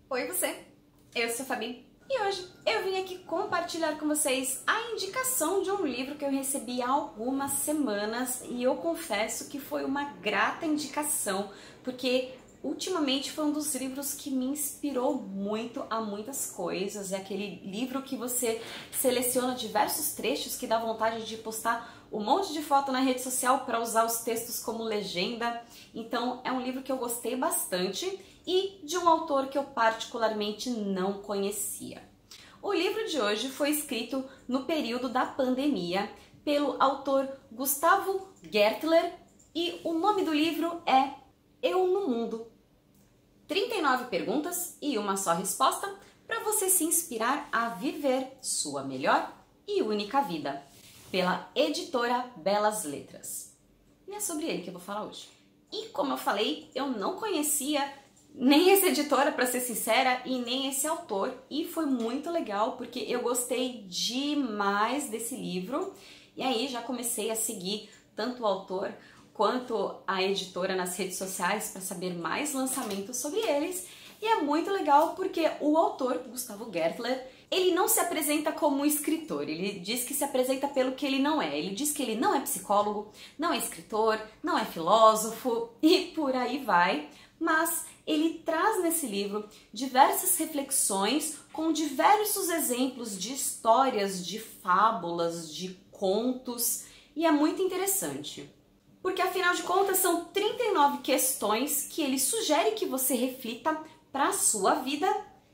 Oi você, eu sou a Fabi e hoje eu vim aqui compartilhar com vocês a indicação de um livro que eu recebi há algumas semanas e eu confesso que foi uma grata indicação porque ultimamente foi um dos livros que me inspirou muito a muitas coisas. É aquele livro que você seleciona diversos trechos que dá vontade de postar um monte de foto na rede social para usar os textos como legenda. Então é um livro que eu gostei bastante e de um autor que eu particularmente não conhecia. O livro de hoje foi escrito no período da pandemia pelo autor Gustavo Gertler e o nome do livro é Eu no Mundo. 39 perguntas e uma só resposta para você se inspirar a viver sua melhor e única vida, pela editora Belas Letras. E é sobre ele que eu vou falar hoje. E como eu falei, eu não conhecia nem essa editora, para ser sincera, e nem esse autor, e foi muito legal porque eu gostei demais desse livro. E aí já comecei a seguir tanto o autor quanto a editora nas redes sociais para saber mais lançamentos sobre eles. E é muito legal porque o autor, Gustavo Gertler, ele não se apresenta como escritor, ele diz que se apresenta pelo que ele não é. Ele diz que ele não é psicólogo, não é escritor, não é filósofo e por aí vai. Mas ele traz nesse livro diversas reflexões com diversos exemplos de histórias, de fábulas, de contos, e é muito interessante. Porque afinal de contas são 39 questões que ele sugere que você reflita para a sua vida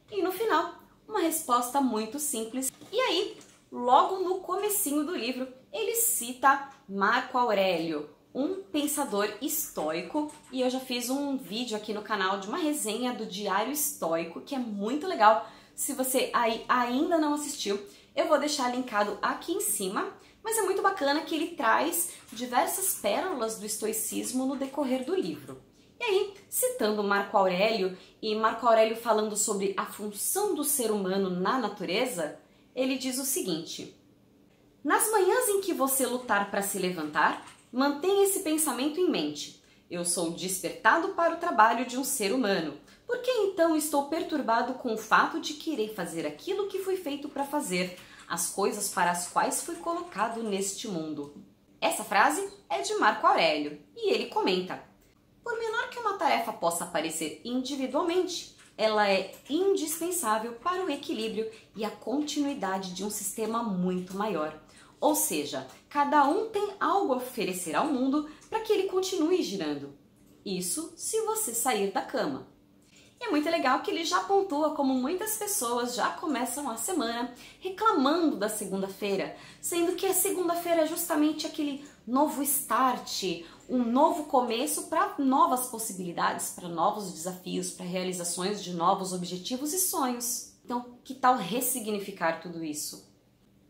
e no final uma resposta muito simples. E aí, logo no comecinho do livro, ele cita Marco Aurélio, um pensador estoico, e eu já fiz um vídeo aqui no canal de uma resenha do Diário Estoico, que é muito legal. Se você aí ainda não assistiu, eu vou deixar linkado aqui em cima, mas é muito bacana que ele traz diversas pérolas do estoicismo no decorrer do livro. E aí, citando Marco Aurélio, e Marco Aurélio falando sobre a função do ser humano na natureza, ele diz o seguinte: nas manhãs em que você lutar para se levantar, mantenha esse pensamento em mente. Eu sou despertado para o trabalho de um ser humano. Por que então estou perturbado com o fato de que irei fazer aquilo que fui feito para fazer, as coisas para as quais fui colocado neste mundo? Essa frase é de Marco Aurélio e ele comenta: por menor que uma tarefa possa parecer individualmente, ela é indispensável para o equilíbrio e a continuidade de um sistema muito maior. Ou seja, cada um tem algo a oferecer ao mundo para que ele continue girando. Isso se você sair da cama. E é muito legal que ele já pontua como muitas pessoas já começam a semana reclamando da segunda-feira, sendo que a segunda-feira é justamente aquele novo start, um novo começo para novas possibilidades, para novos desafios, para realizações de novos objetivos e sonhos. Então, que tal ressignificar tudo isso?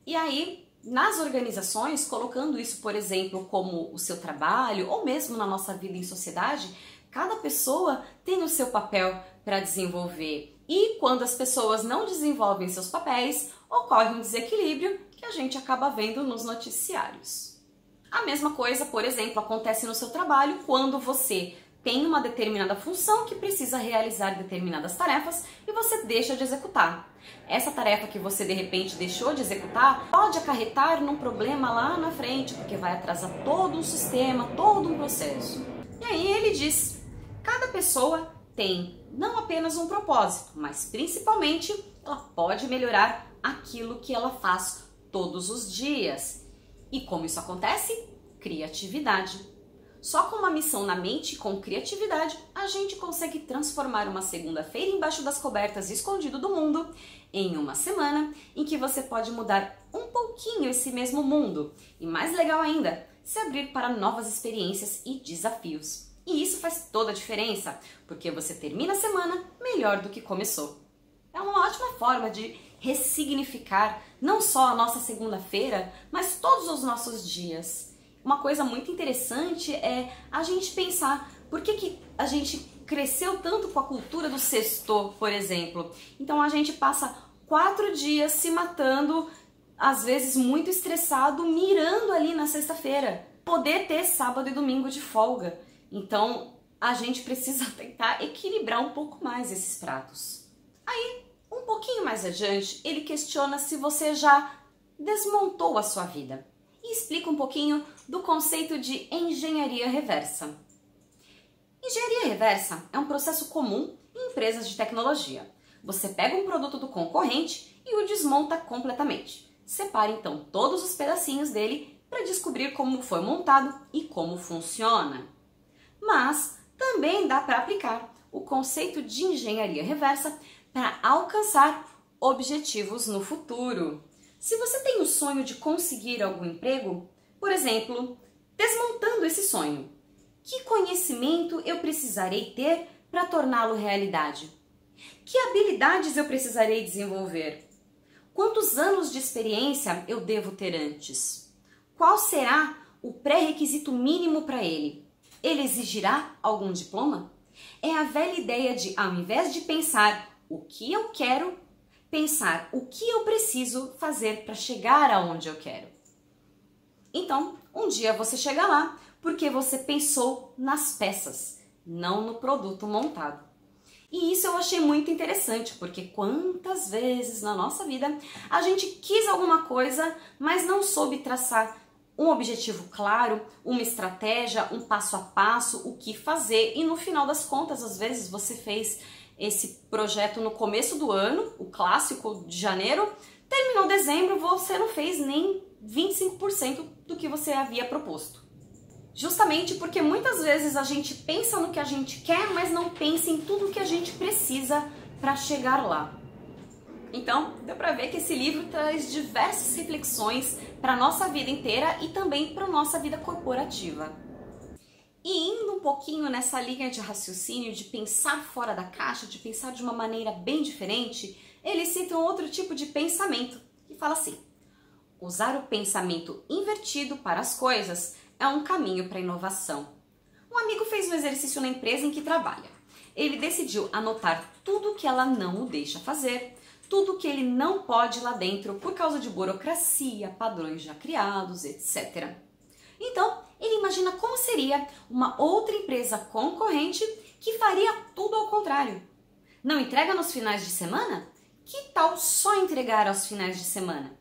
E aí, nas organizações, colocando isso, por exemplo, como o seu trabalho ou mesmo na nossa vida em sociedade, cada pessoa tem o seu papel para desenvolver. E quando as pessoas não desenvolvem seus papéis, ocorre um desequilíbrio que a gente acaba vendo nos noticiários. A mesma coisa, por exemplo, acontece no seu trabalho quando você tem uma determinada função que precisa realizar determinadas tarefas e você deixa de executar. Essa tarefa que você de repente deixou de executar pode acarretar num problema lá na frente, porque vai atrasar todo um sistema, todo um processo. E aí ele diz: cada pessoa tem não apenas um propósito, mas principalmente ela pode melhorar aquilo que ela faz todos os dias. E como isso acontece? Criatividade. Só com uma missão na mente e com criatividade, a gente consegue transformar uma segunda-feira embaixo das cobertas escondido do mundo em uma semana em que você pode mudar um pouquinho esse mesmo mundo. E mais legal ainda, se abrir para novas experiências e desafios. E isso faz toda a diferença, porque você termina a semana melhor do que começou. É uma ótima forma de ressignificar não só a nossa segunda-feira, mas todos os nossos dias. Uma coisa muito interessante é a gente pensar por que a gente cresceu tanto com a cultura do sexto, por exemplo. Então a gente passa 4 dias se matando, às vezes muito estressado, mirando ali na sexta-feira. Poder ter sábado e domingo de folga. Então a gente precisa tentar equilibrar um pouco mais esses pratos. Aí, um pouquinho mais adiante, ele questiona se você já desmontou a sua vida e explica um pouquinho do conceito de engenharia reversa. Engenharia reversa é um processo comum em empresas de tecnologia. Você pega um produto do concorrente e o desmonta completamente. Separa então todos os pedacinhos dele para descobrir como foi montado e como funciona. Mas também dá para aplicar o conceito de engenharia reversa para alcançar objetivos no futuro. Se você tem o sonho de conseguir algum emprego, por exemplo, desmontando esse sonho, que conhecimento eu precisarei ter para torná-lo realidade? Que habilidades eu precisarei desenvolver? Quantos anos de experiência eu devo ter antes? Qual será o pré-requisito mínimo para ele? Ele exigirá algum diploma? É a velha ideia de, ao invés de pensar o que eu quero, pensar o que eu preciso fazer para chegar aonde eu quero. Então, um dia você chega lá porque você pensou nas peças, não no produto montado. E isso eu achei muito interessante, porque quantas vezes na nossa vida a gente quis alguma coisa, mas não soube traçar um objetivo claro, uma estratégia, um passo a passo, o que fazer, e no final das contas, às vezes você fez esse projeto no começo do ano, o clássico de janeiro, terminou dezembro, você não fez nem 25% do que você havia proposto. Justamente porque muitas vezes a gente pensa no que a gente quer, mas não pensa em tudo o que a gente precisa para chegar lá. Então, deu para ver que esse livro traz diversas reflexões para a nossa vida inteira e também para a nossa vida corporativa. E indo um pouquinho nessa linha de raciocínio, de pensar fora da caixa, de pensar de uma maneira bem diferente, ele cita um outro tipo de pensamento, que fala assim: usar o pensamento invertido para as coisas é um caminho para a inovação. Um amigo fez um exercício na empresa em que trabalha. Ele decidiu anotar tudo que ela não o deixa fazer, tudo que ele não pode lá dentro por causa de burocracia, padrões já criados, etc. Então, ele imagina como seria uma outra empresa concorrente que faria tudo ao contrário. Não entrega nos finais de semana? Que tal só entregar aos finais de semana?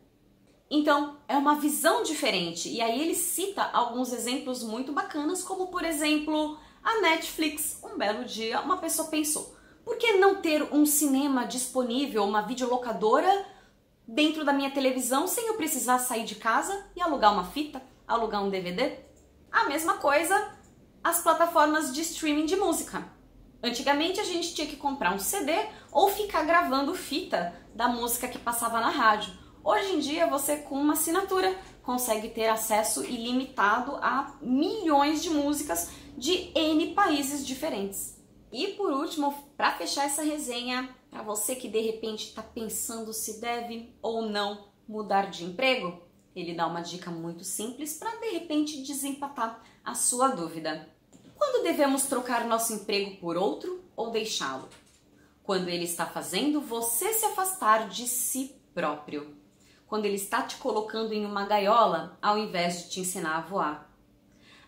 Então, é uma visão diferente, e aí ele cita alguns exemplos muito bacanas, como por exemplo, a Netflix. Um belo dia, uma pessoa pensou: por que não ter um cinema disponível, uma videolocadora dentro da minha televisão, sem eu precisar sair de casa e alugar uma fita, alugar um DVD? A mesma coisa as plataformas de streaming de música. Antigamente a gente tinha que comprar um CD ou ficar gravando fita da música que passava na rádio. Hoje em dia você, com uma assinatura, consegue ter acesso ilimitado a milhões de músicas de N países diferentes. E por último, para fechar essa resenha, para você que de repente está pensando se deve ou não mudar de emprego, ele dá uma dica muito simples para de repente desempatar a sua dúvida. Quando devemos trocar nosso emprego por outro ou deixá-lo? Quando ele está fazendo você se afastar de si próprio. Quando ele está te colocando em uma gaiola ao invés de te ensinar a voar.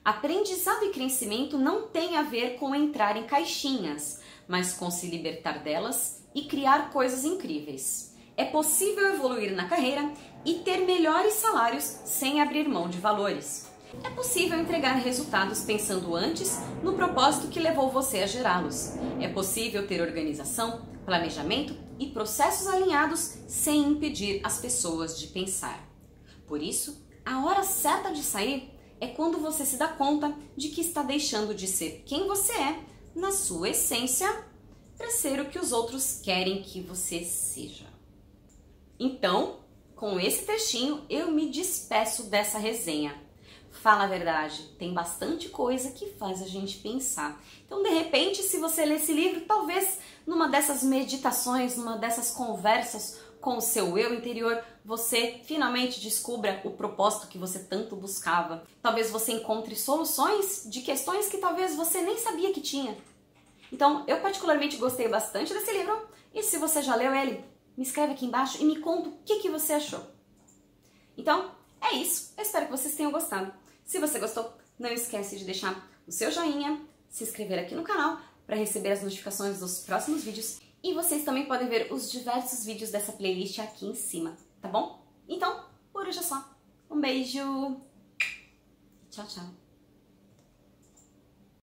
Aprendizado e crescimento não tem a ver com entrar em caixinhas, mas com se libertar delas e criar coisas incríveis. É possível evoluir na carreira e ter melhores salários sem abrir mão de valores. É possível entregar resultados pensando antes no propósito que levou você a gerá-los. É possível ter organização, planejamento e processos alinhados sem impedir as pessoas de pensar. Por isso, a hora certa de sair é quando você se dá conta de que está deixando de ser quem você é, na sua essência, para ser o que os outros querem que você seja. Então, com esse textinho, eu me despeço dessa resenha. Fala a verdade, tem bastante coisa que faz a gente pensar. Então, de repente, se você ler esse livro, talvez numa dessas meditações, numa dessas conversas com o seu eu interior, você finalmente descubra o propósito que você tanto buscava. Talvez você encontre soluções de questões que talvez você nem sabia que tinha. Então, eu particularmente gostei bastante desse livro, e se você já leu ele, me escreve aqui embaixo e me conta o que você achou. Então, é isso. Eu espero que vocês tenham gostado. Se você gostou, não esquece de deixar o seu joinha, se inscrever aqui no canal para receber as notificações dos próximos vídeos E vocês também podem ver os diversos vídeos dessa playlist aqui em cima, tá bom? Então, por hoje é só. Um beijo! Tchau, tchau!